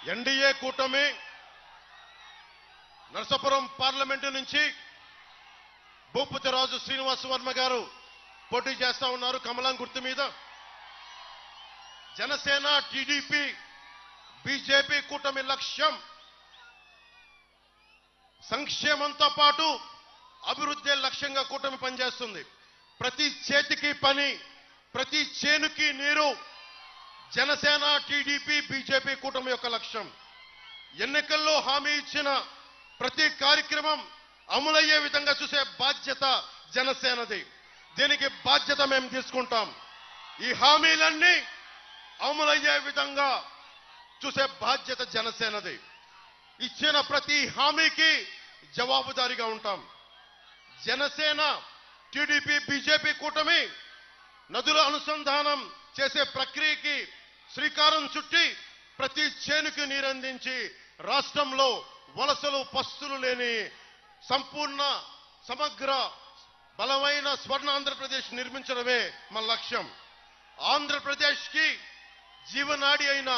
NDA కూటమి Narasapuram parliament నుంచి భూపతి రాజు శ్రీనివాస వర్మ గారు పోటీ చేస్తా ఉన్నారు కమలం గుర్తు మీద. జనసేన, టీడీపీ, బీజేపీ కూటమి లక్ష్యం సంక్షేమంతో పాటు అభివృద్ధి లక్ష్యంగా కూటమి పనిచేస్తుంది. ప్రతి చేతికి పని, ప్రతి చేనుకి నీరు జనసేన, టీడీపీ, బీజేపీ కూటమి యొక్క లక్ష్యం. ఎన్నికల్లో హామీ ఇచ్చిన ప్రతి కార్యక్రమం అమలయ్యే విధంగా చూసే బాధ్యత జనసేనది. దీనికి బాధ్యత మేము తీసుకుంటాం. ఈ హామీలన్నీ అమలయ్యే విధంగా చూసే బాధ్యత జనసేనది. ఇచ్చిన ప్రతి హామీకి జవాబుదారీగా ఉంటాం. జనసేన, టీడీపీ, బీజేపీ కూటమి నదుల అనుసంధానం చేసే ప్రక్రియకి శ్రీకారం చుట్టి ప్రతి చేనుకి నీరందించి రాష్ట్రంలో వలసలు పస్తులు లేని సంపూర్ణ సమగ్ర బలమైన స్వర్ణ ఆంధ్రప్రదేశ్ నిర్మించడమే మన లక్ష్యం. ఆంధ్రప్రదేశ్ కి జీవనాడి అయిన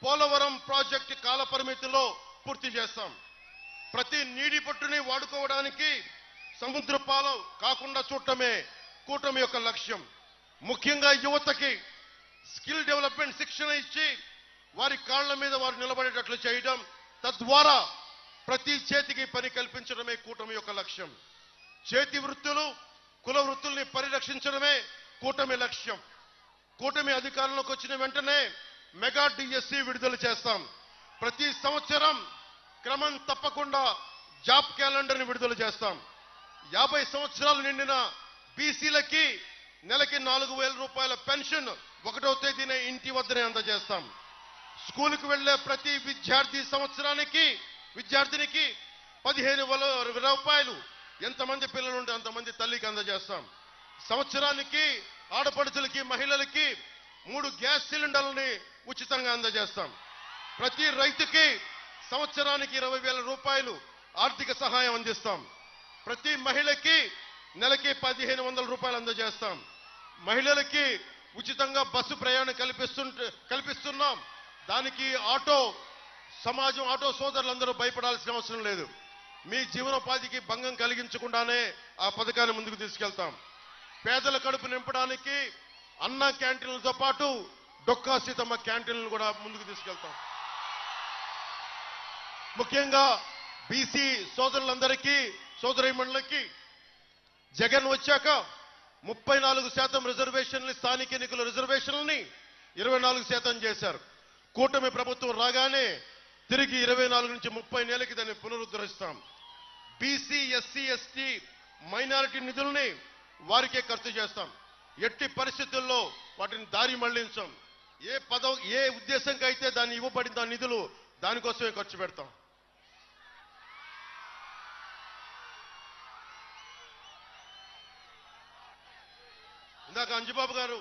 పోలవరం ప్రాజెక్టు కాల పరిమితిలో పూర్తి చేస్తాం. ప్రతి నీటి పట్టుని వాడుకోవడానికి సముద్ర పాలు కాకుండా చూడటమే కూటమి యొక్క లక్ష్యం. ముఖ్యంగా యువతకి స్కిల్ డెవలప్మెంట్ శిక్షణ ఇచ్చి వారి కాళ్ల మీద వారు నిలబడేటట్లు చేయడం, తద్వారా ప్రతి చేతికి పని కల్పించడమే కూటమి యొక్క లక్ష్యం. చేతి వృత్తులు, కుల వృత్తుల్ని పరిరక్షించడమే కూటమి లక్ష్యం. కూటమి అధికారంలోకి వచ్చిన వెంటనే మెగా డిఎస్సి విడుదల చేస్తాం. ప్రతి సంవత్సరం క్రమం తప్పకుండా జాబ్ క్యాలెండర్ ని విడుదల చేస్తాం. 50 సంవత్సరాలు నిండిన బీసీలకి నెలకి 4,000 రూపాయల పెన్షన్ 1వ తేదీనే ఇంటి వద్దనే అందజేస్తాం. స్కూలుకు వెళ్లే ప్రతి విద్యార్థినికి 15,000 రూపాయలు ఎంతమంది పిల్లలు ఉంటే అంతమంది తల్లికి అందజేస్తాం. సంవత్సరానికి ఆడపడుచులకి, మహిళలకి 3 గ్యాస్ సిలిండర్లని ఉచితంగా అందజేస్తాం. ప్రతి రైతుకి సంవత్సరానికి 20,000 రూపాయలు ఆర్థిక సహాయం అందిస్తాం. ప్రతి మహిళకి నెలకి 1,500 రూపాయలు అందజేస్తాం. మహిళలకి ఉచితంగా బస్సు ప్రయాణం కల్పిస్తున్నాం. దానికి ఆటో సోదరులందరూ భయపడాల్సిన అవసరం లేదు. మీ జీవనోపాధికి భంగం కలిగించకుండానే ఆ పథకాన్ని ముందుకు తీసుకెళ్తాం. పేదల కడుపు నింపడానికి అన్న క్యాంటీన్లతో పాటు డొక్కా సీతమ్మ క్యాంటీన్లను కూడా ముందుకు తీసుకెళ్తాం. ముఖ్యంగా బీసీ సోదరులందరికీ, సోదరీమణులకి జగన్ వచ్చాక 34% రిజర్వేషన్లు, స్థానిక ఎన్నికల రిజర్వేషన్లని 24% చేశారు. కూటమి ప్రభుత్వం రాగానే తిరిగి 24 నుంచి 30 నెలలకి దాన్ని పునరుద్ధరిస్తాం. బీసీ, ఎస్సీ, ఎస్టీ, మైనారిటీ నిధుల్ని వారికే ఖర్చు చేస్తాం. ఎట్టి పరిస్థితుల్లో వాటిని దారి మళ్లించాం. ఏ ఉద్దేశంకి అయితే దాన్ని ఇవ్వబడిన దాని నిధులు దానికోసమే ఖర్చు పెడతాం. ఇందాక అంజిబాబు గారు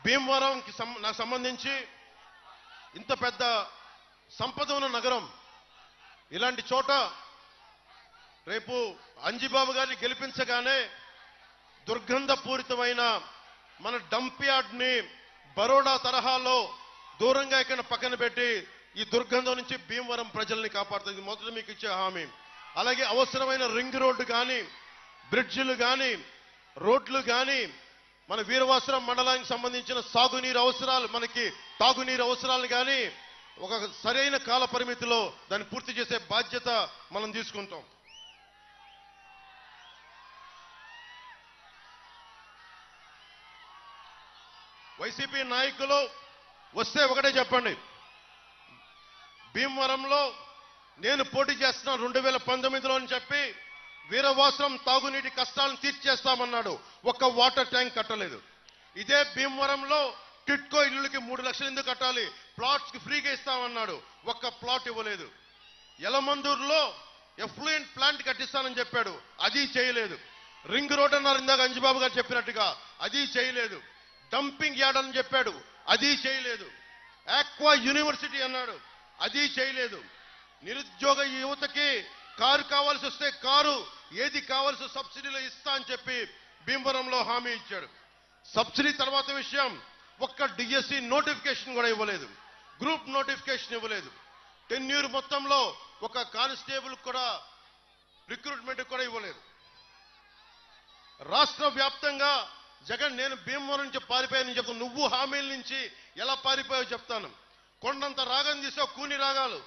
భీమవరంకి నాకు సంబంధించి ఇంత పెద్ద సంపద ఉన్న నగరం, ఇలాంటి చోట రేపు అంజిబాబు గారిని గెలిపించగానే దుర్గంధపూరితమైన మన డంప్ యార్డ్ ని బరోడా తరహాలో దూరంగా ఇక్కడ పక్కన పెట్టి ఈ దుర్గంధం నుంచి భీమవరం ప్రజల్ని కాపాడుతుంది. మొదట మీకు ఇచ్చే హామీ. అలాగే అవసరమైన రింగ్ రోడ్డు కానీ, బ్రిడ్జిలు కానీ, రోడ్లు కానీ, మన వీరవాసరం మండలానికి సంబంధించిన సాగునీరు అవసరాలు, మనకి తాగునీరు అవసరాలు కానీ ఒక సరైన కాల పరిమితిలో దాన్ని పూర్తి చేసే బాధ్యత మనం తీసుకుంటాం. వైసీపీ నాయకులు వస్తే ఒకటే చెప్పండి, భీమవరంలో నేను పోటీ చేస్తున్నా 2019లో అని చెప్పి వీరవాసరం తాగునీటి కష్టాలను తీర్చేస్తామన్నాడు. ఒక్క వాటర్ ట్యాంక్ కట్టలేదు. ఇదే భీమవరంలో టిట్కో ఇళ్ళకి 3 లక్షలు ఎందుకు కట్టాలి, ప్లాట్స్ కి ఫ్రీగా ఇస్తామన్నాడు. ఒక్క ప్లాట్ ఇవ్వలేదు. యలమందూరులో ఎఫ్లూయెంట్ ప్లాంట్ కట్టిస్తానని చెప్పాడు, అది చేయలేదు. రింగ్ రోడ్ అన్నారు ఇందాక అంజిబాబు గారు చెప్పినట్టుగా, అది చేయలేదు. డంపింగ్ యార్డ్ అని చెప్పాడు, అది చేయలేదు. ఆక్వా యూనివర్సిటీ అన్నాడు, అది చేయలేదు. నిరుద్యోగ యువతకి కారు కావాల్సి వస్తే కారు, ఏది కావాల్సి సబ్సిడీలో ఇస్తా అని చెప్పి భీమవరంలో హామీ ఇచ్చాడు. సబ్సిడీ తర్వాత విషయం, ఒక్క డిఎస్సి నోటిఫికేషన్ కూడా ఇవ్వలేదు. గ్రూప్ నోటిఫికేషన్ ఇవ్వలేదు. టెన్యూర్ మొత్తంలో ఒక కానిస్టేబుల్ కూడా రిక్రూట్మెంట్ కూడా ఇవ్వలేదు. రాష్ట్ర వ్యాప్తంగా జగన్ నేను భీమవరం నుంచి పారిపోయానని చెప్తాను. నువ్వు హామీల నుంచి ఎలా పారిపోయావో చెప్తాను. కొండంత రాగం తీసో కూని రాగాలు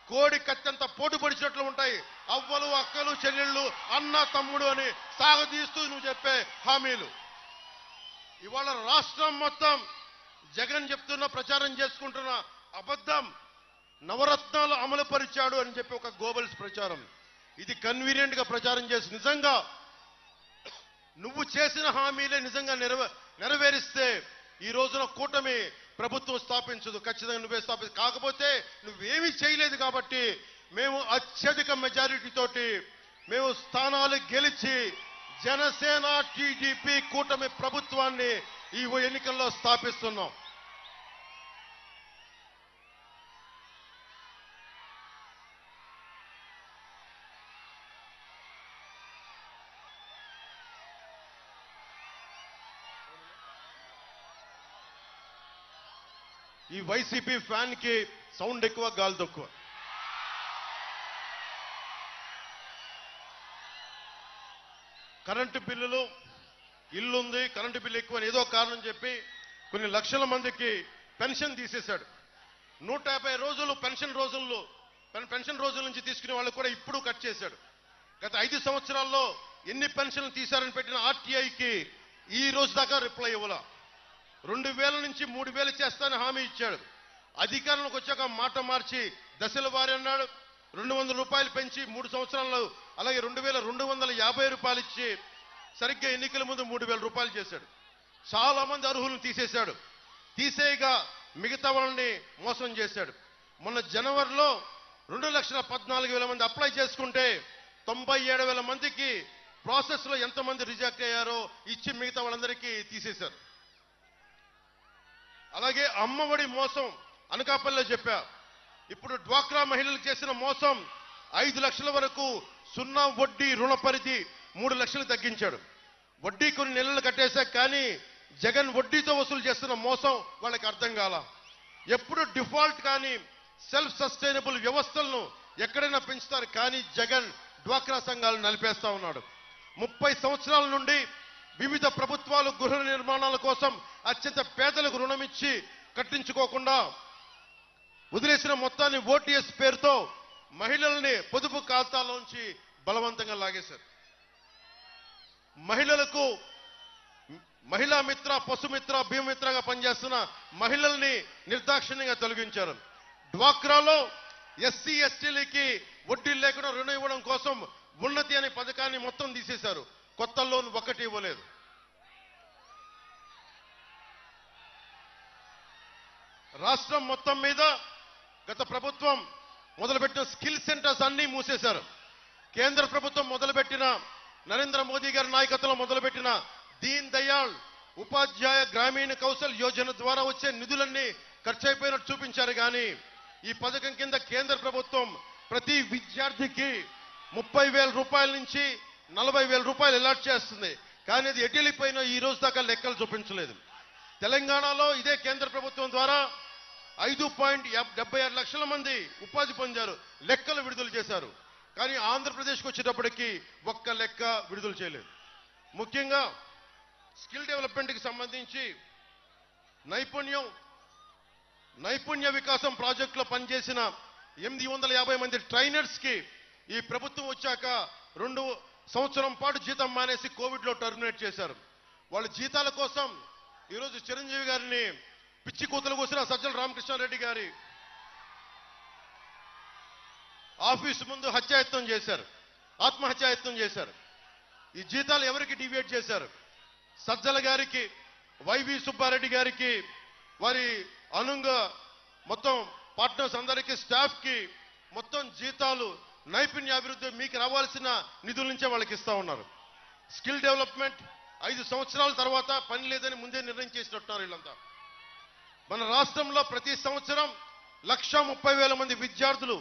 కోడి కత్తంత పోటు పడిచినట్లు ఉంటాయి. అవ్వలు అక్కలు చెల్లెళ్ళు అన్న తమ్ముడు అని సాగదీస్తూ నువ్వు చెప్పే హామీలు. ఇవాళ రాష్ట్రం మొత్తం జగన్ చెప్తున్న ప్రచారం చేసుకుంటున్న అబద్ధం నవరత్నాలు అమలు పరిచాడు అని చెప్పి ఒక గోబల్స్ ప్రచారం. ఇది కన్వీనియంట్ గా ప్రచారం చేసి నిజంగా నువ్వు చేసిన హామీలే నిజంగా నెరవేరిస్తే ఈ రోజున కూటమి ప్రభుత్వం స్థాపించదు. ఖచ్చితంగా నువ్వే కాకపోతే నువ్వేమీ చేయలేదు కాబట్టి మేము అత్యధిక మెజారిటీ తోటి మేము స్థానాలు గెలిచి జనసేన టీడీపీ కూటమి ప్రభుత్వాన్ని ఈ ఎన్నికల్లో స్థాపిస్తున్నాం. ఈ వైసీపీ ఫ్యాన్ కి సౌండ్ ఎక్కువ, గాలి తక్కువ. కరెంటు బిల్లులు, ఇల్లుంది, కరెంటు బిల్లు ఎక్కువ ఏదో కారణం చెప్పి కొన్ని లక్షల మందికి పెన్షన్ తీసేశాడు. 150 రోజులు పెన్షన్ రోజుల నుంచి తీసుకునే వాళ్ళు కూడా ఇప్పుడు కట్ చేశాడు. గత 5 సంవత్సరాల్లో ఎన్ని పెన్షన్లు తీశారని పెట్టిన ఆర్టీఐకి ఈ రోజు దాకా రిప్లై ఇవ్వాల. 2000 నుంచి 3000 చేస్తానని హామీ ఇచ్చాడు. అధికారంలోకి వచ్చాక మాట మార్చి దశల వారి అన్నాడు. 200 రూపాయలు పెంచి 3 సంవత్సరాల్లో అలాగే 2250 రూపాయలు ఇచ్చి సరిగ్గా ఎన్నికల ముందు 3000 రూపాయలు చేశాడు. చాలా మంది అర్హులను తీసేశాడు. తీసేయగా మిగతా వాళ్ళని మోసం చేశాడు. మొన్న జనవరిలో 2,14,000 మంది అప్లై చేసుకుంటే 97,000 మందికి ప్రాసెస్ లో ఎంతమంది రిజెక్ట్ అయ్యారో ఇచ్చి మిగతా వాళ్ళందరికీ తీసేశారు. అలాగే అమ్మఒడి మోసం అనకాపల్లిలో చెప్పా. ఇప్పుడు డ్వాక్రా మహిళలకు చేసిన మోసం 5 లక్షల వరకు 0 వడ్డీ రుణ పరిధి 3 లక్షలు తగ్గించాడు. వడ్డీ కొన్ని నెలలు కట్టేశాక కానీ జగన్ వడ్డీతో వసూలు చేస్తున్న మోసం వాళ్ళకి అర్థం కాల. ఎప్పుడు డిఫాల్ట్ కానీ సెల్ఫ్ సస్టైనబుల్ వ్యవస్థలను ఎక్కడైనా పెంచుతారు కానీ జగన్ డ్వాక్రా సంఘాలను నలిపేస్తా ఉన్నాడు. 30 సంవత్సరాల నుండి వివిధ ప్రభుత్వాలు గృహ నిర్మాణాల కోసం అత్యంత పేదలకు రుణమిచ్చి కట్టించుకోకుండా వదిలేసిన మొత్తాన్ని ఓటీఎస్ పేరుతో మహిళల్ని పొదుపు ఖాతాలోంచి బలవంతంగా లాగేశారు. మహిళలకు మహిళా మిత్ర, పశుమిత్ర, భీమమిత్రగా పనిచేస్తున్న మహిళల్ని నిర్దాక్షిణ్యంగా తొలగించారు. డ్వాక్రాలో ఎస్సీ ఎస్టీలకి వడ్డీ లేకుండా రుణం ఇవ్వడం కోసం ఉన్నతి అనే పథకాన్ని మొత్తం తీసేశారు. కొత్త లోన్ ఒకటి ఇవ్వలేదు. రాష్ట్రం మొత్తం మీద గత ప్రభుత్వం మొదలుపెట్టిన స్కిల్ సెంటర్స్ అన్ని మూసేశారు. కేంద్ర ప్రభుత్వం మొదలుపెట్టిన నరేంద్ర మోదీ గారి నాయకత్వంలో మొదలుపెట్టిన దీన్ దయాళ్ ఉపాధ్యాయ గ్రామీణ కౌశల్ యోజన ద్వారా వచ్చే నిధులన్నీ ఖర్చు అయిపోయినట్టు చూపించారు. కానీ ఈ పథకం కింద కేంద్ర ప్రభుత్వం ప్రతి విద్యార్థికి 30,000 రూపాయల నుంచి 40,000 రూపాయలు అలాట్ చేస్తుంది. కానీ అది ఎటులిపోయినా ఈ రోజు దాకా లెక్కలు చూపించలేదు. తెలంగాణలో ఇదే కేంద్ర ప్రభుత్వం ద్వారా 5.76 లక్షల మంది ఉపాధి పొందారు, లెక్కలు విడుదల చేశారు. కానీ ఆంధ్రప్రదేశ్కి వచ్చేటప్పటికి ఒక్క లెక్క విడుదల చేయలేదు. ముఖ్యంగా స్కిల్ డెవలప్మెంట్కి సంబంధించి నైపుణ్య వికాసం ప్రాజెక్టులో పనిచేసిన 850 మంది ట్రైనర్స్ కి ఈ ప్రభుత్వం వచ్చాక 2 సంవత్సరం పాటు జీతం మానేసి కోవిడ్ లో టర్మినేట్ చేశారు. వాళ్ళ జీతాల కోసం ఈరోజు చిరంజీవి గారిని పిచ్చి కూతలు కూసిన సజ్జల రామకృష్ణారెడ్డి గారి ఆఫీసు ముందు హత్యాయత్నం చేశారు, ఆత్మహత్యాయత్నం చేశారు. ఈ జీతాలు ఎవరికి డివియేట్ చేశారు? సజ్జల గారికి, వైవి సుబ్బారెడ్డి గారికి, వారి అనుంగ మొత్తం పార్ట్నర్స్ అందరికీ, స్టాఫ్ కి మొత్తం జీతాలు నైపుణ్యాభివృద్ధి మీకు రావాల్సిన నిధుల నుంచే వాళ్ళకి ఇస్తా ఉన్నారు. స్కిల్ డెవలప్మెంట్ 5 సంవత్సరాల తర్వాత పని లేదని ముందే నిర్ణయం చేసినట్టున్నారు వీళ్ళంతా. మన రాష్ట్రంలో ప్రతి సంవత్సరం 130,000 మంది విద్యార్థులు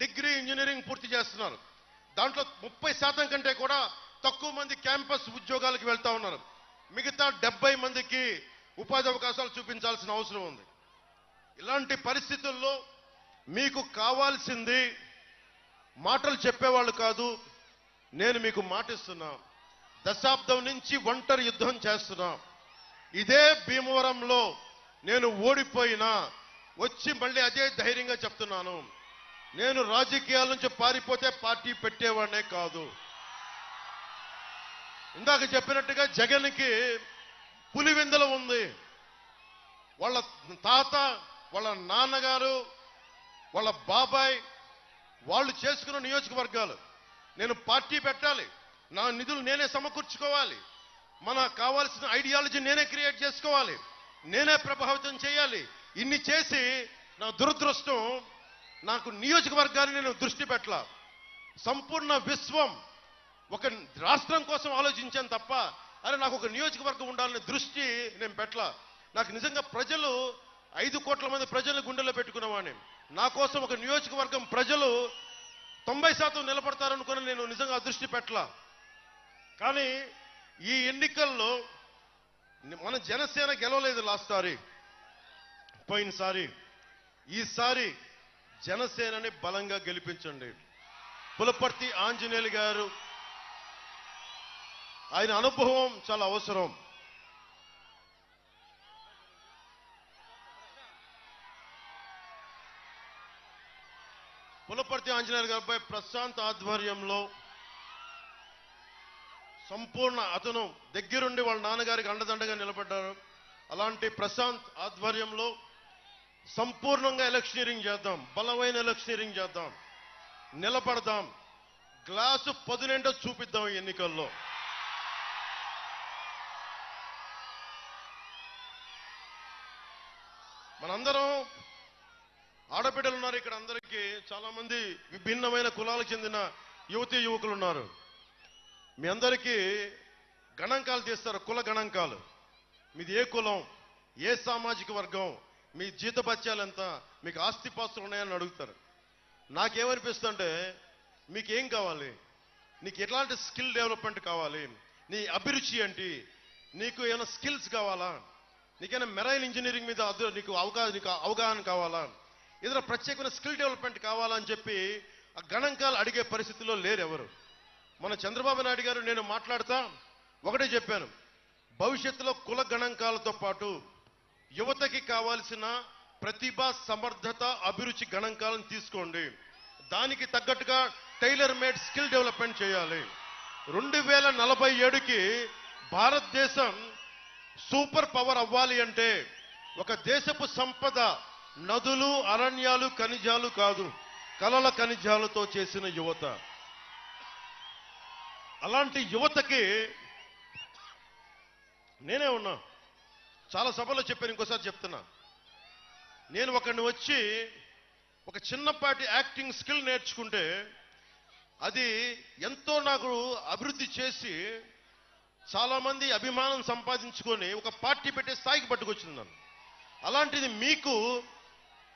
డిగ్రీ ఇంజనీరింగ్ పూర్తి చేస్తున్నారు. దాంట్లో 30% కంటే కూడా తక్కువ మంది క్యాంపస్ ఉద్యోగాలకు వెళ్తా ఉన్నారు. మిగతా 70 మందికి ఉపాధి అవకాశాలు చూపించాల్సిన అవసరం ఉంది. ఇలాంటి పరిస్థితుల్లో మీకు కావాల్సింది మాటలు చెప్పేవాళ్ళు కాదు. నేను మీకు మాటిస్తున్నా, దశాబ్దం నుంచి ఒంటరి యుద్ధం చేస్తున్నా. ఇదే భీమవరంలో నేను ఓడిపోయినా వచ్చి మళ్ళీ అదే ధైర్యంగా చెప్తున్నాను, నేను రాజకీయాల నుంచి పారిపోతే పార్టీ పెట్టేవాడినే కాదు. ఇందాక చెప్పినట్టుగా జగన్కి పులివెందుల ఉంది. వాళ్ళ తాత, వాళ్ళ నాన్నగారు, వాళ్ళ బాబాయ్ వాళ్ళు చేసుకున్న నియోజకవర్గాలు. నేను పార్టీ పెట్టాలి, నా నిధులు నేనే సమకూర్చుకోవాలి, మనకు కావాల్సిన ఐడియాలజీ నేనే క్రియేట్ చేసుకోవాలి, నేనే ప్రభావితం చేయాలి. ఇన్ని చేసి నా దురదృష్టం, నాకు నియోజకవర్గాన్ని నేను దృష్టి పెట్టాల. సంపూర్ణ విశ్వం ఒక రాష్ట్రం కోసం ఆలోచించాను తప్ప, అరే నాకు ఒక నియోజకవర్గం ఉండాలనే దృష్టి నేను పెట్టాల. నాకు నిజంగా ప్రజలు 5 కోట్ల మంది ప్రజలు గుండెల్లో పెట్టుకున్నవాడిని. నా కోసం ఒక నియోజకవర్గం ప్రజలు 90% నిలబడతారనుకుని నేను నిజంగా దృష్టి పెట్టాల. కానీ ఈ ఎన్నికల్లో మన జనసేన గెలవలేదు లాస్ట్ సారి, పోయినసారి. ఈసారి జనసేనని బలంగా గెలిపించండి. పులపర్తి ఆంజనేయులు గారు, ఆయన అనుభవం చాలా అవసరం. పులపర్తి ఆంజనేయులు గారిపై ప్రశాంత్ ఆధ్వర్యంలో సంపూర్ణ, అతను దగ్గరుండి వాళ్ళ నాన్నగారికి అండదండగా నిలబడ్డారు. అలాంటి ప్రశాంత్ ఆధ్వర్యంలో సంపూర్ణంగా ఎలక్షనీరింగ్ చేద్దాం, బలమైన ఎలక్షనీరింగ్ చేద్దాం, నిలబడదాం, గ్లాసు 10 నిండా చూపిద్దాం ఈ ఎన్నికల్లో. మనందరం ఆడబిడ్డలు ఉన్నారు ఇక్కడ, అందరికీ చాలా మంది విభిన్నమైన కులాలకు చెందిన యువతీ యువకులు ఉన్నారు. మీ అందరికీ గణాంకాలు తీస్తారు, కుల గణాంకాలు. మీది ఏ కులం, ఏ సామాజిక వర్గం, మీ జీతభత్యాలు ఎంత, మీకు ఆస్తిపాస్తులు ఉన్నాయని అడుగుతారు. నాకేమనిపిస్తుంటే, మీకేం కావాలి, నీకు ఎట్లాంటి స్కిల్ డెవలప్మెంట్ కావాలి, నీ అభిరుచి ఏంటి, నీకు ఏమైనా స్కిల్స్ కావాలా, నీకైనా మెరైన్ ఇంజనీరింగ్ మీద నీకు అవగాహన కావాలా, ఏదైనా ప్రత్యేకమైన స్కిల్ డెవలప్మెంట్ కావాలని చెప్పి ఆ గణాంకాలు అడిగే పరిస్థితిలో లేరు ఎవరు. మన చంద్రబాబు నాయుడు గారు, నేను మాట్లాడుతా ఒకటే చెప్పాను, భవిష్యత్తులో కుల గణాంకాలతో పాటు యువతకి కావాల్సిన ప్రతిభ, సమర్థత, అభిరుచి గణాంకాలను తీసుకోండి. దానికి తగ్గట్టుగా టైలర్ మేడ్ స్కిల్ డెవలప్మెంట్ చేయాలి. 2047కి భారతదేశం సూపర్ పవర్ అవ్వాలి అంటే ఒక దేశపు సంపద నదులు, అరణ్యాలు, ఖనిజాలు కాదు, కలల ఖనిజాలతో చేసిన యువత. అలాంటి యువతకి నేనే ఉన్నా. చాలా సభలో చెప్పాను, ఇంకోసారి చెప్తున్నా. నేను ఒకరిని వచ్చి ఒక చిన్నపాటి యాక్టింగ్ స్కిల్ నేర్చుకుంటే అది ఎంతో నాకు అభివృద్ధి చేసి చాలా మంది అభిమానం సంపాదించుకొని ఒక పార్టీ పెట్టే స్థాయికి పట్టుకొచ్చింది నన్ను. అలాంటిది మీకు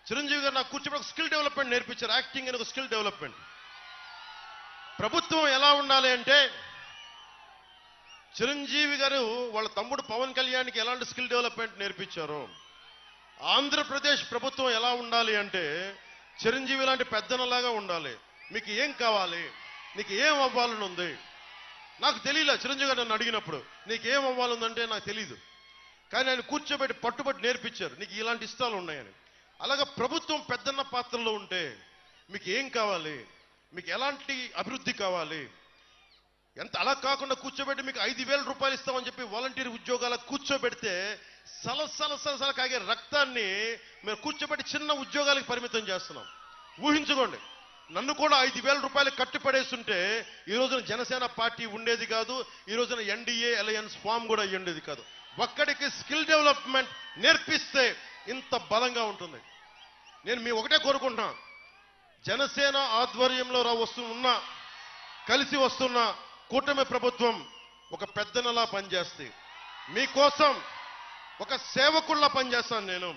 చిరంజీవి గారు నాకు కూర్చోబెట్టి ఒక స్కిల్ డెవలప్మెంట్ నేర్పించారు, యాక్టింగ్ అని ఒక స్కిల్ డెవలప్మెంట్. ప్రభుత్వం ఎలా ఉండాలి అంటే, చిరంజీవి గారు వాళ్ళ తమ్ముడు పవన్ కళ్యాణ్కి ఎలాంటి స్కిల్ డెవలప్మెంట్ నేర్పించారు, ఆంధ్రప్రదేశ్ ప్రభుత్వం ఎలా ఉండాలి అంటే చిరంజీవి లాంటి పెద్దనలాగా ఉండాలి. మీకు ఏం కావాలి, నీకు ఏం అవ్వాలని ఉంది, నాకు తెలియలే. చిరంజీవి గారు నన్ను అడిగినప్పుడు నీకేం అవ్వాలందంటే నాకు తెలియదు, కానీ ఆయన కూర్చోబెట్టి పట్టుబట్టి నేర్పించారు, నీకు ఇలాంటి ఇష్టాలు ఉన్నాయని. అలాగే ప్రభుత్వం పెద్దన్న పాత్రలో ఉంటే మీకు ఏం కావాలి, మీకు ఎలాంటి అభివృద్ధి కావాలి, ఎంత అలా కాకుండా కూర్చోబెట్టి మీకు 5,000 రూపాయలు ఇస్తామని చెప్పి వాలంటీర్ ఉద్యోగాలకు కూర్చోబెడితే సలసల కాగే రక్తాన్ని మేము కూర్చోబెట్టి చిన్న ఉద్యోగాలకు పరిమితం చేస్తున్నాం. ఊహించుకోండి, నన్ను కూడా 5,000 రూపాయలు కట్టుపడేస్తుంటే ఈ రోజున జనసేన పార్టీ ఉండేది కాదు, ఈ రోజున ఎన్డీఏ అలయన్స్ ఫామ్ కూడా ఉండేది కాదు. ఒక్కడికి స్కిల్ డెవలప్మెంట్ నేర్పిస్తే ఇంత బలంగా ఉంటుంది. నేను మీ ఒకటే కోరుకుంటున్నా, జనసేన ఆధ్వర్యంలో కలిసి వస్తున్న కూటమి ప్రభుత్వం ఒక పెద్దనలా పనిచేస్తే మీకోసం ఒక సేవకుల్లా పనిచేస్తాను. నేను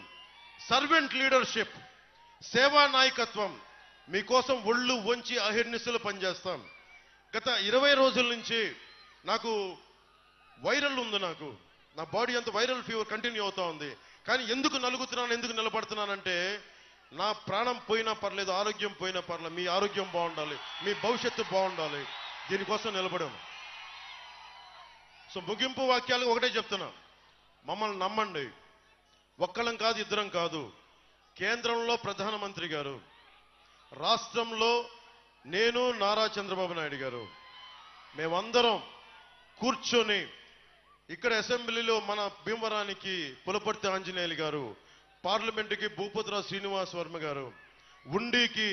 సర్వెంట్ లీడర్షిప్, సేవా నాయకత్వం మీకోసం ఒళ్ళు వంచి అహిర్నిశలు పనిచేస్తాం. గత 20 రోజుల నుంచి నాకు వైరల్ ఉంది, నా బాడీ అంతా వైరల్ ఫీవర్ కంటిన్యూ అవుతా ఉంది. కానీ ఎందుకు నలుగుతున్నాను, ఎందుకు నిలబడుతున్నానంటే నా ప్రాణం పోయినా పర్లేదు, ఆరోగ్యం పోయినా పర్లేదు, మీ ఆరోగ్యం బాగుండాలి, మీ భవిష్యత్తు బాగుండాలి, దీనికోసం నిలబడాము. సో ముగింపు వాక్యాలు ఒకటే చెప్తున్నా, మమ్మల్ని నమ్మండి. ఒక్కళ్ళం కాదు, ఇద్దరం కాదు. కేంద్రంలో ప్రధానమంత్రి గారు, రాష్ట్రంలో నేను, నారా చంద్రబాబు నాయుడు గారు, మేమందరం కూర్చొని ఇక్కడ అసెంబ్లీలో మన భీమవరానికి పులపర్తి ఆంజనేయులు గారు, పార్లమెంటుకి భూపతిరావు శ్రీనివాస్ వర్మ గారు, ఉండికి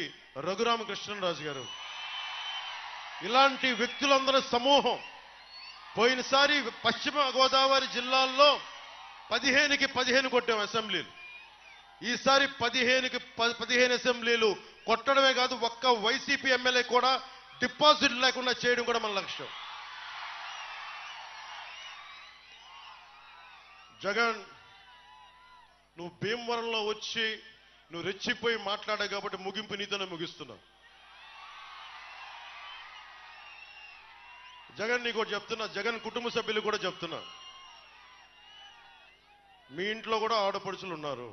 రఘురామకృష్ణరాజు గారు, ఇలాంటి వ్యక్తులందరి సమూహం. పోయినసారి పశ్చిమ గోదావరి జిల్లాల్లో 15కి 15 కొట్టాం అసెంబ్లీలు. ఈసారి 15కి 15 అసెంబ్లీలు కొట్టడమే కాదు, ఒక్క వైసీపీ ఎమ్మెల్యే కూడా డిపాజిట్ లేకుండా చేయడం కూడా మన లక్ష్యం. జగన్, నువ్వు భీమవరంలో వచ్చి నువ్వు రెచ్చిపోయి మాట్లాడావు కాబట్టి ముగింపు నీతోనే ముగిస్తున్నావు. జగన్ నీకు చెప్తున్నా, జగన్ కుటుంబ సభ్యులు కూడా చెప్తున్నా, మీ ఇంట్లో కూడా ఆడపడుచులు ఉన్నారు.